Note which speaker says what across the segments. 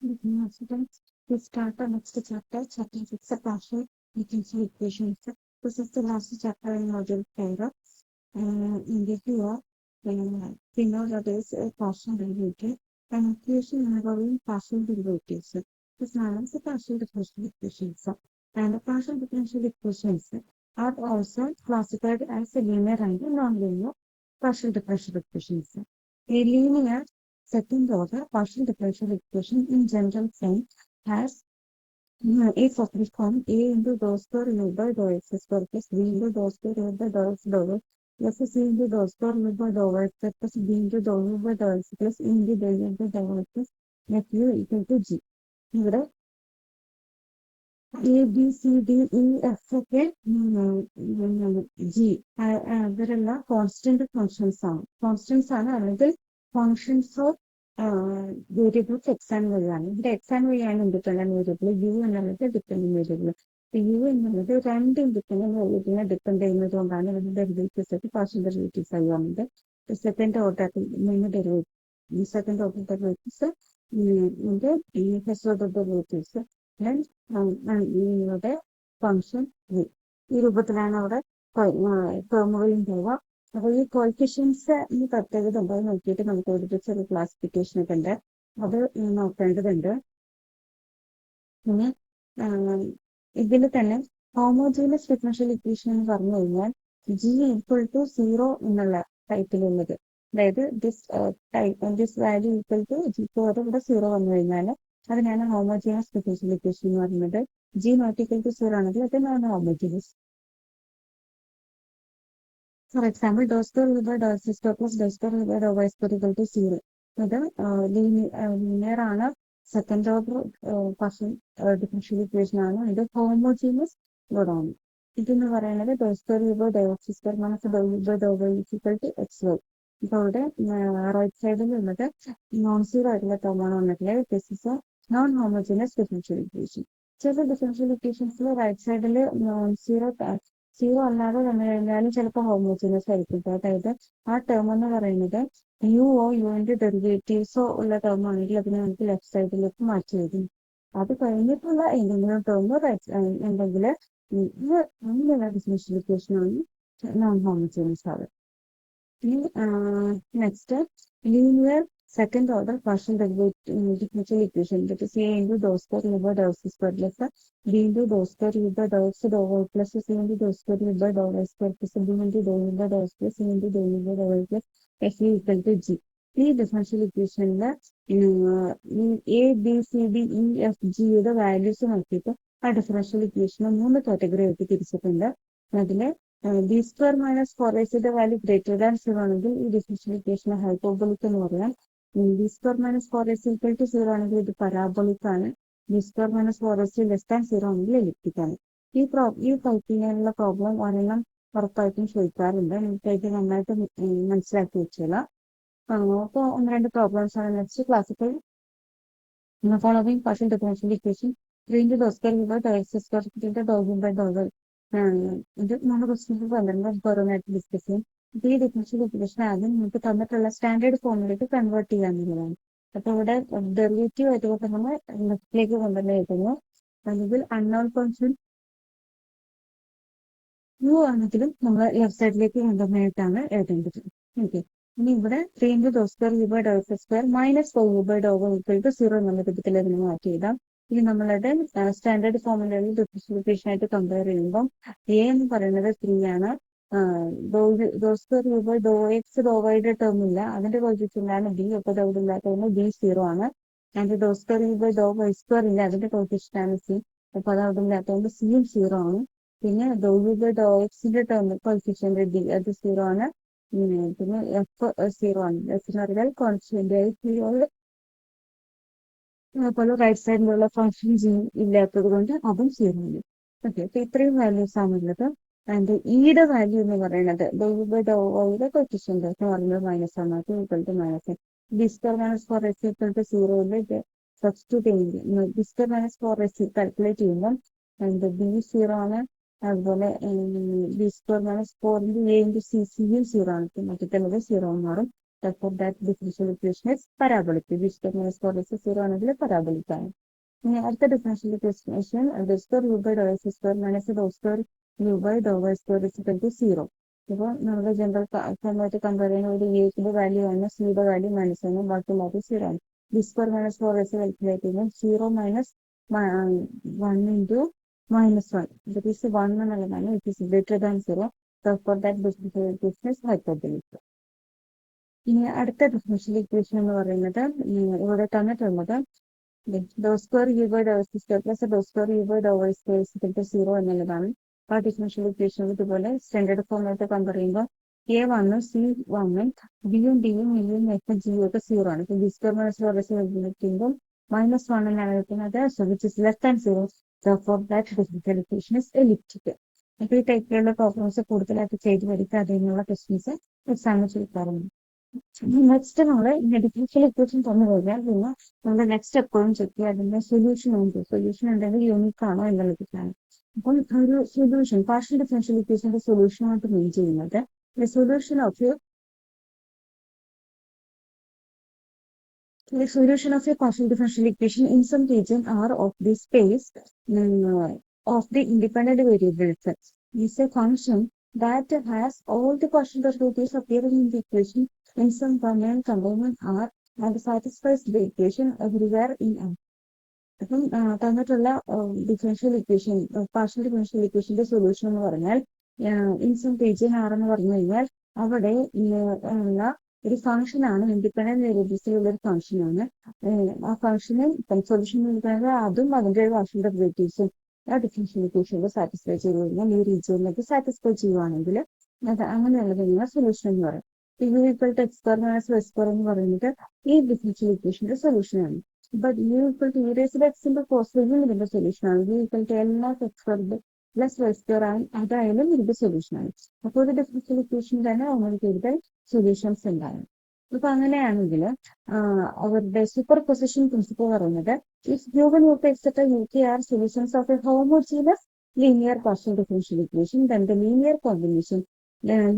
Speaker 1: Students, we start our next chapter, chapter 6, partial differential equations. This is the last chapter in module 5. In this year, we know that is a partial derivative, an equation involving partial derivatives. This is the partial differential equations. And the partial differential equations are also classified as linear and non-linear partial differential equations. A linear second order partial differential equation in general form has a separate form A into dou square divided by dou x square plus B into dou square divided by dou x dou y plus C into dou square divided by dou y square plus B into dou u by dou x plus E into dou u by dou y plus F u equal to G. ഇവിടെ A B C D E F ഒക്കെ G അവരെല്ലാം constant functions ആണ്. Constants ആണ് അല്ലെങ്കിൽ functions of variables X and Y ആണ്. ഇവിടെ X and Y ആണ് independent variable, U എന്നുള്ളത് ഡിപെൻഡന്റ് വേരിയബിൾ. യു എന്നുള്ളത് രണ്ട് ഇൻഡിപെൻഡന്റ് വേരിയബിളിനെ ഡിപെൻഡ് ചെയ്യുന്നത് കൊണ്ടാണ് ഇതിന്റെ ഡെറിവേറ്റീവ്സ് ഒക്കെ പാർഷ്യൽ ഡെറിവേറ്റീവ്സ് ആയി വന്നത്. Second order derivative second order derivatives first order derivatives നിങ്ങളുടെ ഫംഗ്ഷൻ ഈ രൂപത്തിലാണ് അവിടെ ടേമുകൾ ഉണ്ടാവുക. അപ്പൊ ഈ കോയിഫിഷ്യൻസ് പ്രത്യേകത ഉണ്ടോ എന്ന് നോക്കിയിട്ട് നമുക്ക് ഒരു ചെറിയ ക്ലാസിഫിക്കേഷൻ ഒക്കെ ഉണ്ട്, അത് നോക്കേണ്ടതുണ്ട്. പിന്നെ ഇതിൽ തന്നെ ഹോമോജീനസ് ഡിഫറൻഷ്യൽ ഇക്വേഷൻ എന്ന് പറഞ്ഞു കഴിഞ്ഞാൽ ജി ഈക്വൽ ടു 0 എന്നുള്ള ടൈപ്പിലുള്ളത്, അതായത് this value equal to G ഇവിടെ 0 വന്നു കഴിഞ്ഞാൽ അതിനാണ് ഹോമോജീനസ് ഡിഫറൻഷ്യൽ ഇക്വേഷൻ എന്ന് പറയുന്നത്. ജി നോട്ട് ഈക്വൽ ടു 0 ആണെങ്കിൽ അതിനാണ് homogeneous. For example dou square by Dr X square plus dou square by Dr Y square equal to 0. ഇത് ലീനിയർ ആണ്, second order partial differential equation ആണ്. ഇത് homogeneous ആണ്. ഇതെന്ന് പറയുന്നത് dou square by Dr X square minus dou by Dr y equal to x y. ഇപ്പൊ ഇവിടെ right സൈഡിൽ ഉള്ളത് നോൺ സീറോ ആയിട്ടുള്ള ടേമാണ് വന്നിട്ടുള്ളത്. This is A non homogeneous differential equation. ചില ഡിഫറൻഷ്യൽ ഇക്വേഷൻസിൽ റൈറ്റ് സൈഡിൽ നോൺ സീറോ അല്ലാതെ വന്നു കഴിഞ്ഞാലും ചിലപ്പോൾ ഹോമോജീനസ് ആയിരിക്കും. അതായത് ആ ടേം എന്ന് പറയുന്നത് യുഒ യുവിന്റെ ഡെറിവേറ്റീവ്സോ ഉള്ള ടേം ആണെങ്കിൽ അതിനെ നമുക്ക് ലെഫ്റ്റ് സൈഡിലേക്ക് മാറ്റി എഴുതും. അത് കഴിഞ്ഞിട്ടുള്ള എന്തെങ്കിലും ടേം ഉണ്ടെങ്കിൽ അങ്ങനെയുള്ള ഡിഫറൻഷ്യൽ ഇക്വേഷൻ ആണ് നോൺ ഹോമോജീനസ് ആണ്. Next linear second order partial differential equation, that is a into dou square u by dou x square plus b into dou square u by dou x dou y plus c into dou square u by dou y square plus b into dou u by dou x plus c into dou u by dou y plus f equal to g. ഈ differential ഇക്വേഷനില് a B C D E f ജിയുടെ values നോക്കിയിട്ട് ആ differential ഇക്വേഷന് 3 category ആയിട്ട് തിരിച്ചിട്ടുണ്ട്. അതില് b square minus 4ac value greater than 0 ആണെങ്കിൽ ഈ ഡിഫറൻഷ്യൽ ഇക്വേഷന് ഹൈപ്പർബോളിക് എന്ന് പറയാം. B square minus 4ac equal to 0 ആണെങ്കിൽ ഇത് പരാബോളിക് ആണ്. B square minus 4ac less than 0 ആണെങ്കിൽ എലിപ്റ്റിക് ആണ്. ഈ ടൈപ്പിലുള്ള പ്രോബ്ലം ഒരെണ്ണം ഉറപ്പായിട്ടും ചോദിക്കാറുണ്ട്. നിങ്ങൾക്ക് നന്നായിട്ട് മനസ്സിലാക്കി വെച്ചോളാം. അപ്പോൾ 1-2 പ്രോബ്ലംസ് ആണ്. Next classical following partial differential equation 3 into dou square u by dou x square into dou u by dou y. ഇത് നമ്മുടെ ക്വസ്റ്റ്യൻസ് നമുക്ക് ഓരോന്നായിട്ട് ഡിസ്കസ് ചെയ്യും. ഈ ഡിഫറൻഷ്യൽ ഇക്വേഷൻ ആദ്യം നമുക്ക് തന്നിട്ടുള്ള സ്റ്റാൻഡേർഡ് ഫോമിലേക്ക് കൺവേർട്ട് ചെയ്യാന്നുള്ളതാണ്. അപ്പൊ ഇവിടെ ഡെറിവേറ്റീവ് ആയിട്ട് നമ്മൾ ലെഫ്റ്റിലേക്ക് കൊണ്ടുവന്ന് എഴുതുന്നു. അല്ലെങ്കിൽ അൺനോൺ ഫംഗ്ഷൻ യു ആണെങ്കിലും നമ്മൾ ലെഫ്റ്റ് സൈഡിലേക്ക് കൊണ്ടുവന്നായിട്ടാണ് എഴുതേണ്ടത്. ഓക്കെ, ഇനി ഇവിടെ 3 into dou square u by dou x square minus dou u by dou y equal to 0 എന്നുള്ള വിധത്തിൽ അതിനെ മാറ്റി എഴുതാം. ഇനി നമ്മളുടെ സ്റ്റാൻഡേർഡ് ഫോമിലുള്ള ഡിഫറൻഷ്യൽ ഇക്വേഷൻ ആയിട്ട് കമ്പയർ ചെയ്യുമ്പോൾ എ എന്ന് പറയുന്നത് 3 ആണ്. Dou square U by Dr X dou വൈയുടെ ടേം ഇല്ല, അതിന്റെ കോഫിഷ്യന്റ് ആണ് ബി. അപ്പൊ അവിടെ ഇല്ലാത്തതുകൊണ്ട് ബി 0 ആണ്. And do square U by Dr Y square ഇല്ല, അതിന്റെ കോഫിഷ്യന്റ് ആണ് സി. അപ്പൊ അത് അവിടെ ഇല്ലാത്തതുകൊണ്ട് സിയും 0 ആണ്. പിന്നെ ഡോ യു ബൈ ഡോ എക്സിന്റെ ടേം കോഫിഷ്യന്റ് ഡി, അത് 0 ആണ്. പിന്നെ എഫ് 0 ആണ്. എഫ് എന്ന് പറഞ്ഞാൽ കോൺസ്റ്റന്റ് ആയി 0. അതുപോലെ റൈറ്റ് സൈഡിലുള്ള ഫംഗ്ഷൻ ജി ഇല്ലാത്തത് കൊണ്ട് അതും 0 ആണ്. ഓക്കെ, അപ്പൊ ഇത്രയും വാല്യൂസ് ആണുള്ളത്. ആൻഡ് ഇയുടെ വാല്യൂ എന്ന് പറയുന്നത് ഡോ യു ബൈ ഡോ വൈയുടെ കോഫിഷ്യന്റ് എന്ന് പറയുന്നത് മൈനസ് ആണ്. Equal to minus b square minus 4ac equal to 0 substitute ചെയ്യുമ്പോൾ b square minus 4ac calculate ചെയ്യുമ്പോൾ ബി 0 ആണ്. അതുപോലെ b square minus 4 into a into c, സിയും 0 ആണ്. മറ്റേത് 0 മാറും. therefore that differential equation is parabolic. Which term is for is 0 ആണെങ്കിൽ parabolic ആണ്. ഇനി അടുത്ത differential equation do square U by Dr X square minus do square U by Dr Y square is equal to 0. ഇപ്പോൾ നമ്മുടെ general ഫോമായിട്ട് compare ചെയ്യുന്ന ഒരു എയുടെ value ആണ് സിയുടെ വാല്യൂ മൈനസ് ആണ്, ബാക്കിയുള്ളത് 0 ആണ്. B square minus 4ac calculate ചെയ്യുമ്പോൾ 0 മൈനസ് 1 ഇൻറ്റു -1 that is 1 എന്നുള്ളതാണ്. It is greater than 0. therefore that differential equation is hyperbolic. ഇനി അടുത്ത ഡിഫറൻഷ്യൽ ഇക്വേഷൻ എന്ന് പറയുന്നത് ഇവിടെ തന്നിട്ടുള്ളത് dou square U by Dr X square plus dou square U by Dr Y square is equal to 0 എന്നുള്ളതാണ്. ആ differential equation ഇതുപോലെ standard ഫോമായിട്ട് കമ്പയർ ചെയ്യുമ്പോൾ a1 c1 ബിയും ഡിയും ഇയും എഫും ജിയും ഒക്കെ 0 ആണ്. B square minus 4ac calculate -1 എന്നാണ് കിട്ടുന്നത്. So which is less than 0. therefore that differential equation is elliptic. അപ്പോൾ ഈ ടൈപ്പിലുള്ള പ്രോബ്ലംസ് കൂടുതലായിട്ട് ചെയ്ത് പഠിക്കുക, അതിനുള്ള ക്വസ്റ്റ്യൻസ് എക്സാമിന് ചോദിക്കാറുണ്ട്. നെക്സ്റ്റ് നമ്മൾ ഡിഫറൻഷ്യൽ ഇക്വേഷൻ തന്നു കഴിഞ്ഞാൽ പിന്നെ നമ്മുടെ നെക്സ്റ്റ് എപ്പോഴും ചെക്ക് ചെയ്യുക അതിന്റെ സൊല്യൂഷൻ ഉണ്ട്. സൊല്യൂഷൻ ഉണ്ടെങ്കിൽ യൂണിക് ആണോ എന്നുള്ളതാണ്. അപ്പം ഒരു സൊല്യൂഷൻ പാർഷ്യൽ ഡിഫറൻഷ്യൽ ഇക്വേഷന്റെ സൊല്യൂഷനായിട്ട് മീൻ ചെയ്യുന്നത് solution of the solution of a partial differential equation in some region R of the space of the independent variables is a function that has all the partial derivatives appearing in the equation in some permanent component R and satisfies the equation everywhere in R. അപ്പം തന്നിട്ടുള്ള differential equation partial differential ഇക്വേഷന്റെ solution എന്ന് പറഞ്ഞാൽ in some region R എന്ന് പറഞ്ഞു കഴിഞ്ഞാൽ അവിടെ ഉള്ള ഒരു ഫംഗ്ഷൻ ആണ്, ഇൻഡിപെൻഡന്റ് വേരിയബിൾസിലുള്ള ഒരു ഫംഗ്ഷൻ ആണ്. ആ ഫംഗ്ഷന് സൊല്യൂഷൻ നൽകുന്നത് അതും അതിന്റെ പാർഷ്യൽ ഡെറിവേറ്റീവ്സും ആ ഡിഫറൻഷ്യൽ ഇക്വേഷനിൽ സാറ്റിസ്ഫൈ ചെയ്ത് കഴിഞ്ഞാൽ ഈ റീജിയനിലേക്ക് സാറ്റിസ്ഫൈ ചെയ്യുവാണെങ്കിൽ അത് അങ്ങനെയുള്ളതിനുള്ള സൊല്യൂഷൻ എന്ന് പറയും. U equal to X square minus Y square എന്ന് പറയുന്നത് ഈ ഡിഫറൻഷ്യൽ ഇക്വേഷന്റെ സൊല്യൂഷൻ ആണ്. But U equal to E raised to എക്സിന്റെ പോസിറ്റീവും ഇതിന്റെ സൊല്യൂഷൻ ആണ്. യു ഈക്വൽ ടു എല്ലാ X square plus Y square ആണ്, അതായാലും ഇതിന്റെ സൊല്യൂഷൻ ആണ്. അപ്പോൾ ഒരു ഡിഫറൻഷ്യൽ ഇക്വേഷൻ തന്നെ നമ്മൾക്ക് ഇവിടെ സൊല്യൂഷൻസ് ഉണ്ടാകും. അപ്പൊ അങ്ങനെയാണെങ്കിൽ അവരുടെ സൂപ്പർ പൊസിഷൻ പ്രിൻസിപ്പിൾ പറയുന്നത് if given u etc uk are solutions of a homogeneous linear partial differential equation, then the linear combination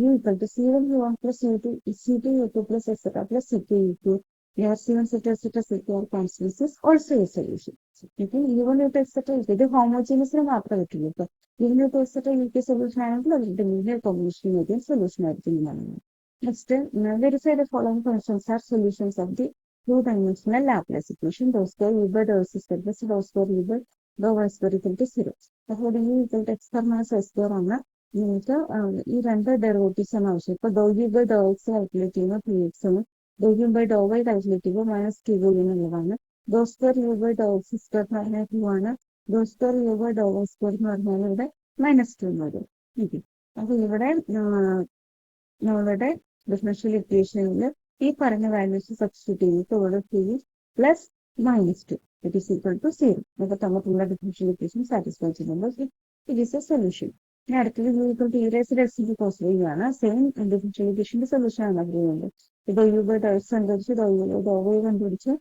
Speaker 1: u equal to c1 u1 plus u2 c2 u2 plus etc plus c2 u2 where c1 etc c2 are constants is also a solution. ഇപ്പം u1 u2 etc ഇത് ഹോമോജീനിയസിന് മാത്രമേ പറ്റുള്ളൂ. ഇപ്പൊ u1 u2 etc uk solution ആണെങ്കിൽ അതിന്റെ linear combination solution ആയിരിക്കും. Next, verify the following functions are solutions of the two-dimensional Laplace equation dou square u by dou x square plus dou square u by dou y square equal to 0. അപ്പോൾ u equal to x square minus y square ആണ്. നിങ്ങൾക്ക് ഈ രണ്ട് derivatives ആണ് ആവശ്യം. ഇപ്പോൾ dou u by dou x calculate ചെയ്യുമ്പോൾ 2x ആണ്, dou u by dou y calculate ചെയ്യുമ്പോൾ -2y എന്നുള്ളതാണ്. dou square u by dou x square എന്ന് പറഞ്ഞാൽ 2 ആണ്. dou square u by dou y square എന്ന് പറഞ്ഞാൽ ഇവിടെ -2 എന്ന് വരും. അപ്പോൾ ഇവിടെ നമ്മളുടെ ഡിഫറൻഷ്യൽ ഇക്വേഷനിൽ ഈ പറഞ്ഞ വാല്യൂസ് സബ്സ്റ്റിറ്റ്യൂട്ട് ചെയ്തിട്ട് ഇവിടെ 2 plus -2 it is equal to 0. അപ്പൊ തമ്മിലുള്ള ഡിഫറൻഷ്യൽ ഇക്വേഷൻ സാറ്റിസ്ഫൈ ചെയ്യുമ്പോൾ ഇറ്റ് ഈസ് എ സൊല്യൂഷൻ. ഇനി അടുത്തത് u equal to e raised to x into cos y ആണ്. സെയിം ഡിഫറൻഷ്യൽ ഇക്വേഷന്റെ സൊല്യൂഷൻ ആണ് അറിയുന്നത്. dou u by dou x കണ്ടുപിടിച്ച് dou u by dou y കണ്ടുപിടിച്ച്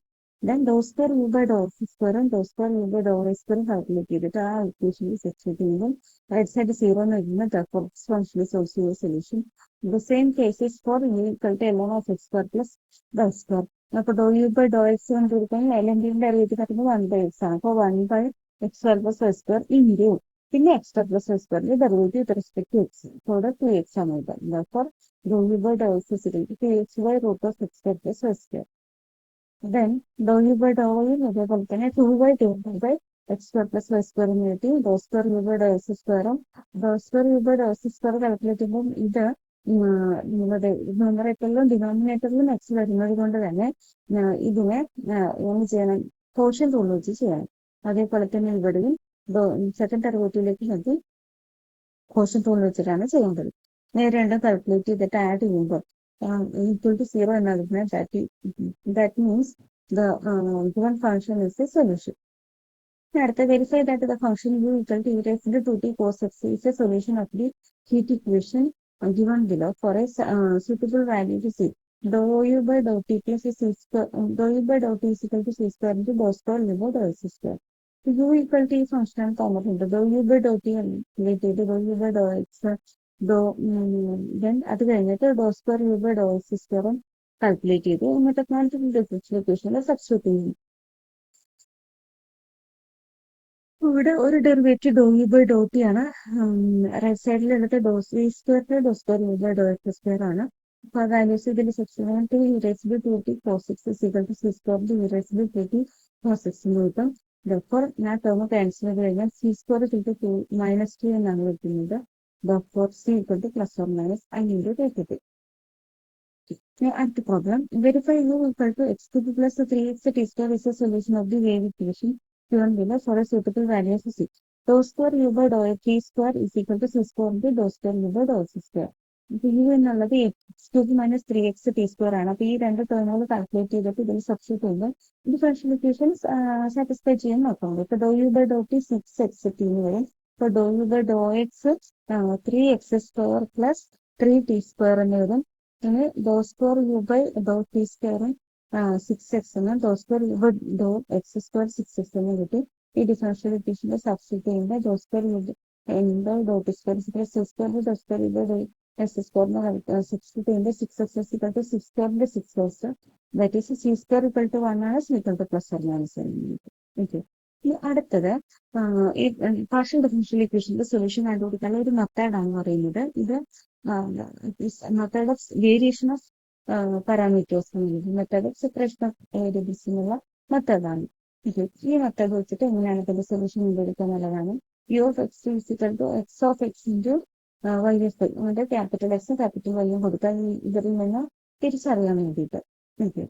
Speaker 1: then dou square u by dou x square dou square u by dou y square calculate ചെയ്തിട്ട് ആ ഇക്വേഷനിൽ substitute ചെയ്യുമ്പോൾ റൈറ്റ് സൈഡ് 0 എന്ന് വരുന്നത് therefore this function is also a solution. The same case is for u equal to ln of x square plus y square. അപ്പോൾ dou u by dou x കണ്ടുപിടിക്കാൻ ln ന്റെ derivative പറയുന്നത് 1 by x ആണ്. അപ്പോൾ 1 by x square plus y square into പിന്നെ x square plus y square derivative with respect to x. അപ്പോൾ 2x ആണ് ഇത്. therefore dou u by dou x is equal to 2x by root of x square plus y square. Then dou u by dou y അതേപോലെ തന്നെ 2y divided by x square plus y square എന്ന് കിട്ടി. dou square u by dou x square dou square u by dou x square calculate ചെയ്യുമ്പോൾ ഇത് നിങ്ങളുടെ ന്യൂമറേറ്ററിലും ഡിനോമിനേറ്ററിലും X വരുന്നത് കൊണ്ട് തന്നെ ഇതിനെ ഒന്ന് ചെയ്യണം, കോഷ്യൻ റൂൾ വെച്ച് ചെയ്യണം. അതേപോലെ തന്നെ ഇവിടെയും സെക്കൻഡ് ഡെറിവേറ്റീവിലേക്ക് നോക്കി കോഷ്യൻ റൂൾ വെച്ചിട്ടാണ് ചെയ്യേണ്ടത്. നേരെ രണ്ടും കാൽക്കുലേറ്റ് ചെയ്തിട്ട് ആഡ് ചെയ്യുമ്പോൾ equal to 0 എന്നാകുന്ന that means the given function is a solution. അടുത്ത verify that the function u equal to e raised to 2t cos x is a solution of the heat equation given below for a suitable value to c. dou u by dou t plus c square dou u by dou t is equal to c square into dou square u by dou x square. u equal to ഈ function തന്നിട്ടുണ്ട്. dou u by dou t relate dou u by dou x then അത് കഴിഞ്ഞിട്ട് dou square u by dou x square calculate ചെയ്തു. എന്നിട്ട് quantity differential ഇക്വേഷനിൽ substitute ചെയ്യുന്നു. ഇവിടെ ഒരു derivative dou U by Dr t ആണ്. റൈറ്റ് സൈഡിൽ എടുത്ത് dou c square Dr square U by Dr X square ആണ്. അപ്പൊ ആ വാല്യൂസ് ഇതിൽ substitute u raise by 2t cos x is equal to c square u raise by 2t cos x എന്ന് കിട്ടും. therefore ഞാൻ term cancel ചെയ്ത് കഴിഞ്ഞാൽ c square -2 എന്നാണ് കിട്ടുന്നത്. therefore c equal to plus or minus I into 2t. At the problem, verify u equal to x cube plus 3x t square is a solution of the wave equation given below for a suitable value of c. Dou square u by dou t square is equal to c square by dou square u by dou c square. ഇപ്പൊ u എന്നുള്ളത് X cube minus 3x t square ആണ്. അപ്പൊ ഈ രണ്ട് ടേമുകൾ calculate ചെയ്തിട്ട് ഇതിൽ substitute ചെയ്യുമ്പോൾ differential equations satisfy ചെയ്യാൻ നോക്കാം. ഇപ്പൊ doe U by Dr T 6x t എന്ന് വരും. ഇപ്പൊ doe U by Dr X 3x square plus 3t square എന്ന് വരും. ഇനി doe square U by Dr T സ്ക്വയറും 6x എന്ന് doe square U by Dr X square 6x എന്ന് കിട്ടി. ഈ ഡിഫറൻഷ്യൽ ഇക്വേഷനിൽ സബ്സ്റ്റിറ്റ്യൂട്ട് ചെയ്യുമ്പോൾ doe square U by Dr T square C square by doe square U by Dr X സ്ക്വയറിന് substitute ചെയ്യുമ്പോൾ 6x equal to 6 സ്ക്വയറിന്റെ 6x that is C square equal to 1 ആണ്. C equal to plus or minus okay. ഇനി അടുത്തത് ഈ partial differential ഇക്വേഷന്റെ solution കണ്ടുപിടിക്കാനുള്ള ഒരു മെത്തേഡാണ് പറയുന്നത്. ഇത് method of variation of parameters method of separation of variables എന്നുള്ള മെത്തേഡാണ്. ഈ മെത്തേഡ് വെച്ചിട്ട് എങ്ങനെയാണ് ഇതിന്റെ സൊല്യൂഷൻ കണ്ടുപിടിക്കുക എന്നുള്ളതാണ്. U of X equal to X of X into Y F Y അതിന്റെ ക്യാപിറ്റൽ എക്സും ക്യാപിറ്റൽ വൈയും കൊടുക്കുക ഇതിൽ നിന്ന് തിരിച്ചറിയാൻ വേണ്ടിയിട്ട്. ഓക്കെ.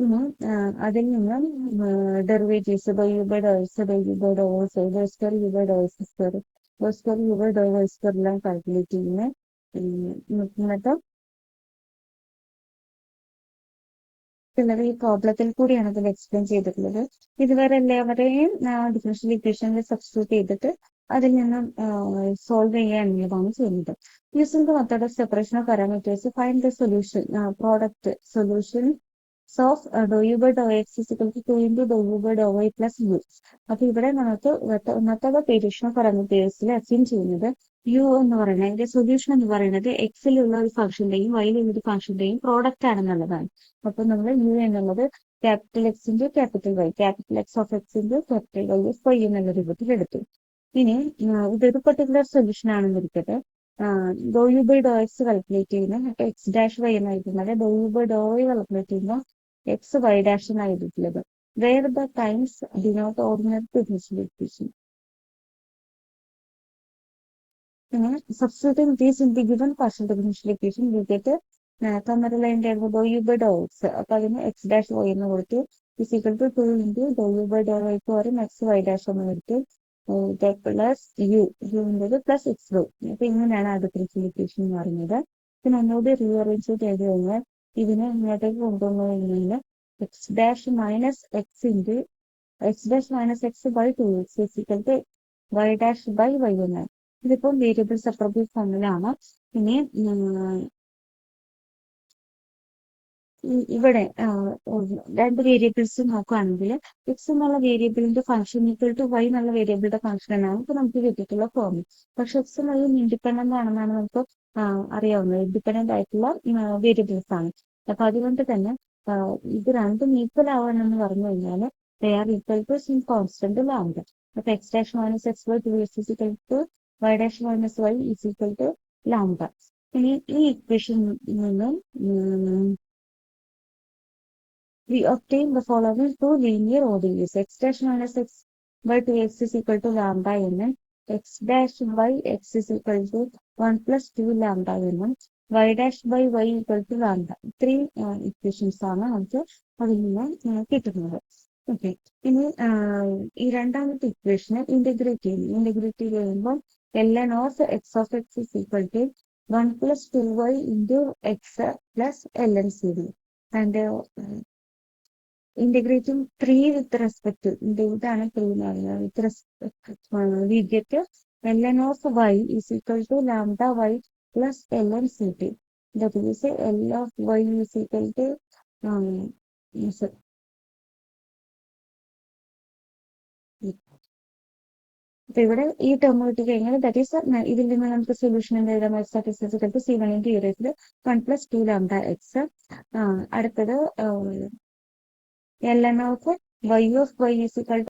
Speaker 1: ഇനി അതിൽ നിന്ന് derivatives do U by Dr X do U by Dr Y do square U by Dr X square Dr square U by Dr Y square എല്ലാം കാൽക്കുലേറ്റ് ചെയ്യുന്നത്. എന്നിട്ട് ഈ പ്രോബ്ലത്തിൽ കൂടിയാണ് ഇതിൽ എക്സ്പ്ലെയിൻ ചെയ്തിട്ടുള്ളത്. ഇതുവരെ എല്ലാവരെയും ഡിഫറൻഷ്യൽ ഇക്വേഷനിൽ സബ്സ്റ്റിറ്റ്യൂട്ട് ചെയ്തിട്ട് അതിൽ നിന്നും സോൾവ് ചെയ്യുക എന്നുള്ളതാണ് ചെയ്യുന്നത്. Using the method of separation of parameters find the solution product solution of doe U by Dr X equal to 2 into Dr U by Dr Y plus U. അപ്പൊ ഇവിടെ നമുക്ക് മെത്തേഡ് ഓഫ് വേരിയേഷൻ ഓഫ് പാരാമീറ്റേഴ്സിൽ assume ചെയ്യുന്നത് U എന്ന് പറയുന്നത് അതിന്റെ solution എന്ന് പറയുന്നത് എക്സിലുള്ള ഒരു ഫംഗ്ഷന്റെയും വൈയിലുള്ള ഒരു ഫംഗ്ഷന്റെയും പ്രോഡക്റ്റ് ആണെന്നുള്ളതാണ്. അപ്പൊ നമ്മൾ യു എന്നുള്ളത് capital X into capital Y capital X of X into capital Y of Y എന്നുള്ള രൂപത്തിൽ എടുത്തു. ഇനി ഇതൊരു പെർട്ടിക്കുലർ സൊല്യൂഷൻ ആണെന്നിരിക്കട്ടെ. Doe U by Dr X calculate ചെയ്യുന്ന എക്സ് ഡാഷ് വൈ എന്നായിരിക്കുന്നത്. Doe U by Dr Y calculate ചെയ്യുമ്പോൾ X Y dash എന്നായിരിക്കുന്നത്. Where the times denote ordinary differential equation. Substituting these in the given partial differential equation, we get തന്നിട്ടുള്ള do U by Dr X. അപ്പൊ അതിന് X dash Y എന്ന് കൊടുത്തു is equal to 2 into Dr U by Dr Y പകരം X Y dash എന്ന് കൊടുത്തു plus യുവിൻ്റെത് plus X do. അപ്പൊ ഇങ്ങനെയാണ് ആ ഡിഫറൻഷ്യൽ ഇക്വേഷൻ എന്ന് പറയുന്നത്. പിന്നെ ഒന്നുകൂടി റീഅറേഞ്ച് ചെയ്ത് കഴിഞ്ഞാൽ ഇതിനെ ഇങ്ങോട്ടേക്ക് കൊണ്ടുവന്നു കഴിഞ്ഞാൽ X dash minus X into X dash minus X by 2x is equal to Y dash by Y എന്നാണ്. ഇതിപ്പോൾ വേരിയബിൾ സെപ്പറബിൾ ഫോമിലാണ്. ഇനി ഇവിടെ രണ്ട് വേരിയബിൾസ് നോക്കുകയാണെങ്കിൽ എക്സ് എന്നുള്ള വേരിയബിളിന്റെ ഫംഗ്ഷൻ ഈക്വൽ ടു വൈ എന്നുള്ള വേരിയബിളിന്റെ ഫംഗ്ഷൻ എന്നാണ് ഇപ്പൊ നമുക്ക് കിട്ടിയിട്ടുള്ള ഫോം. പക്ഷെ എക്സ് എന്നുള്ളത് ഇൻഡിപെൻഡന്റ് ആണെന്നാണ് നമുക്ക് അറിയാവുന്നത്. ഇൻഡിപെൻഡന്റ് ആയിട്ടുള്ള വേരിയബിൾസ് ആണ്. അപ്പൊ അതുകൊണ്ട് തന്നെ ഇത് രണ്ടും ഈക്വൽ ആവാനെന്ന് പറഞ്ഞു കഴിഞ്ഞാൽ they are equal to some constant lambda. അപ്പൊ X dash minus X by 2x is equal to Y dash minus Y is equal to lambda. ഇനി ഈ ഇക്വേഷനിൽ നിന്നും we obtain the following two linear ODEs. X dash minus x by 2x is equal to lambda n, x dash by x is equal to 1 plus 2 lambda n, y dash by y equal to lambda. Three equations ആണ് നമുക്ക് അതിൽ നിന്ന് കിട്ടുന്നത്. Okay. ഇനി ഈ രണ്ടാമത്തെ ഇക്വേഷനെ integrate ചെയ്യുമ്പോൾ ln of x of x is equal to 1 plus 2y into x plus ln cd. And integrating 3 with respect to ഇതാണ് 3 എന്ന് പറയുന്നത്. with respect we get ln of y is equal to lambda y plus ln ct. That is L of y is equal to അപ്പൊ ഇവിടെ ഈ term കിട്ടി കഴിഞ്ഞാൽ that is ഇതിൽ നിന്ന് നമുക്ക് സൊല്യൂഷൻ എന്ത് എഴുതാം? C1 × 2λx. അടുത്തത് ln of y of y is equal